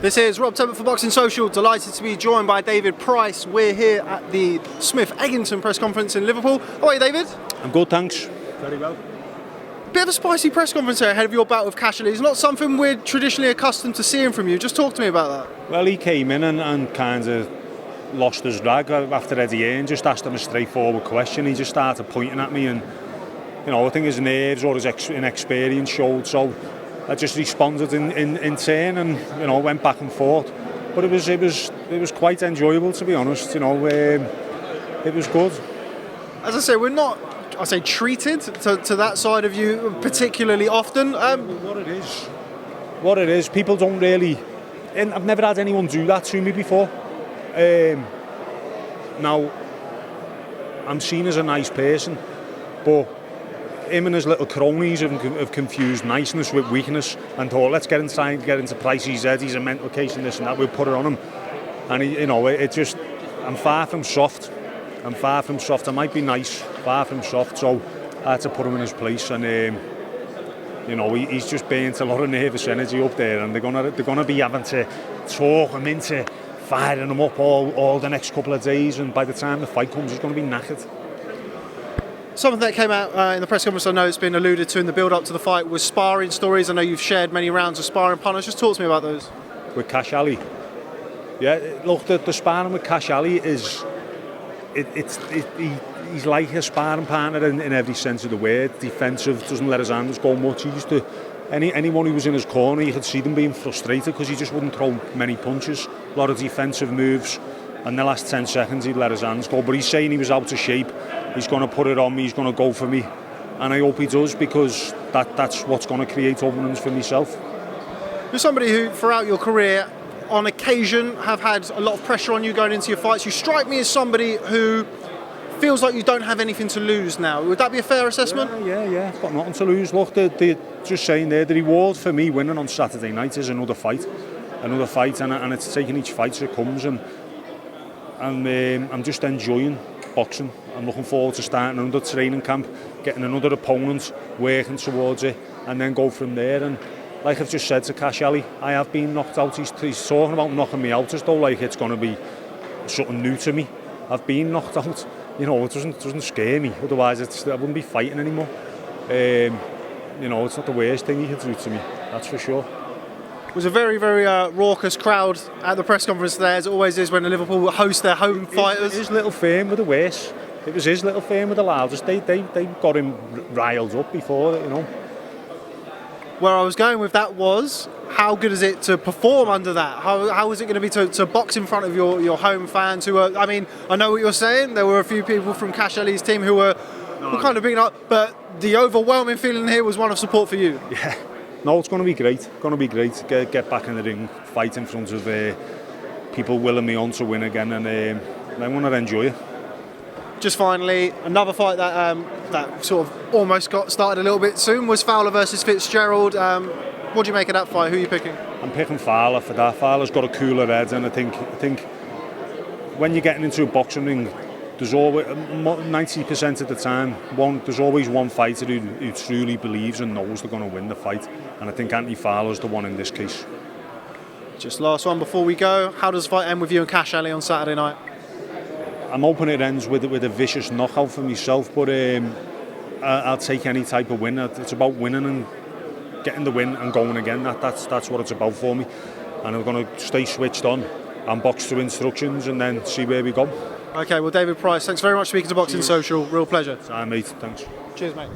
This is Rob Tebbutt for Boxing Social. Delighted to be joined by David Price. We're here at the Smith-Eggington press conference in Liverpool. How are you, David? I'm good, thanks. Very well. Bit of a spicy press conference here ahead of your bout with Kash Ali. It's not something we're traditionally accustomed to seeing from you. Just talk to me about that. Well, he came in and kind of lost his rag after Eddie and just asked him a straightforward question. He just started pointing at me and, I think his nerves or his inexperience showed. So I just responded in turn and, went back and forth. But it was quite enjoyable, to be honest. It was good. As I say, we're not, treated to that side of you particularly often. What it is, people don't really. And I've never had anyone do that to me before. Now, I'm seen as a nice person, but him and his little cronies have confused niceness with weakness and thought, let's get into Price's head. He's a mental case and this and that. We'll put it on him, and I'm far from soft. I might be nice, far from soft. So I had to put him in his place, and he's just burnt a lot of nervous energy up there, and they're gonna be having to talk him into firing him up all the next couple of days, and by the time the fight comes, he's going to be knackered. Something that came out in the press conference, I know it's been alluded to in the build-up to the fight, was sparring stories. I know you've shared many rounds of sparring partners. Just talk to me about those. With Kash Ali? Yeah, look, the sparring with Kash Ali is... He's like a sparring partner in every sense of the word. Defensive, doesn't let his hands go much. He used to... Anyone who was in his corner, you could see them being frustrated because he just wouldn't throw many punches. A lot of defensive moves. And the last 10 seconds, he'd let his hands go. But he's saying he was out of shape. He's going to put it on me. He's going to go for me. And I hope he does, because that's what's going to create openings for myself. You're somebody who, throughout your career, on occasion, have had a lot of pressure on you going into your fights. You strike me as somebody who feels like you don't have anything to lose now. Would that be a fair assessment? Yeah. I've got nothing to lose. Look, just saying there, the reward for me winning on Saturday night is another fight, and it's taking each fight as it comes, and I'm just enjoying boxing. I'm looking forward to starting another training camp, getting another opponent, working towards it, and then go from there. And like I've just said to Kash Ali, I have been knocked out. He's talking about knocking me out as though like it's going to be something new to me. I've been knocked out. It doesn't scare me. Otherwise, I wouldn't be fighting anymore. It's not the worst thing he could do to me. That's for sure. It was a very, very raucous crowd at the press conference there, as it always is when Liverpool host their home fighters. His little firm were the worst. It was his little firm were the loudest. They got him riled up before, Where I was going with that was, how good is it to perform under that? How is it going to be to box in front of your home fans who are... I know what you're saying. There were a few people from Kash Ali's team who were kind of being up, but the overwhelming feeling here was one of support for you. Yeah. No, it's going to be great. Get back in the ring, fight in front of people willing me on to win again, and I want to enjoy it. Just finally, another fight that sort of almost got started a little bit soon was Fowler versus Fitzgerald. What do you make of that fight? Who are you picking? I'm picking Fowler for that. Fowler's got a cooler head, and I think when you're getting into a boxing ring, there's always 90% of the time there's always one fighter who truly believes and knows they're going to win the fight, and I think Anthony Fowler's the one in this case. Just last one before we go. How does the fight end with you and Kash Ali on Saturday night? I'm hoping it ends with a vicious knockout for myself, but I'll take any type of win. It's about winning and getting the win and going again. That's what it's about for me, and I'm going to stay switched on and box to instructions and then see where we go. Okay, well, David Price, thanks very much for speaking to Boxing Social. Real pleasure. Mate, thanks. Cheers, mate.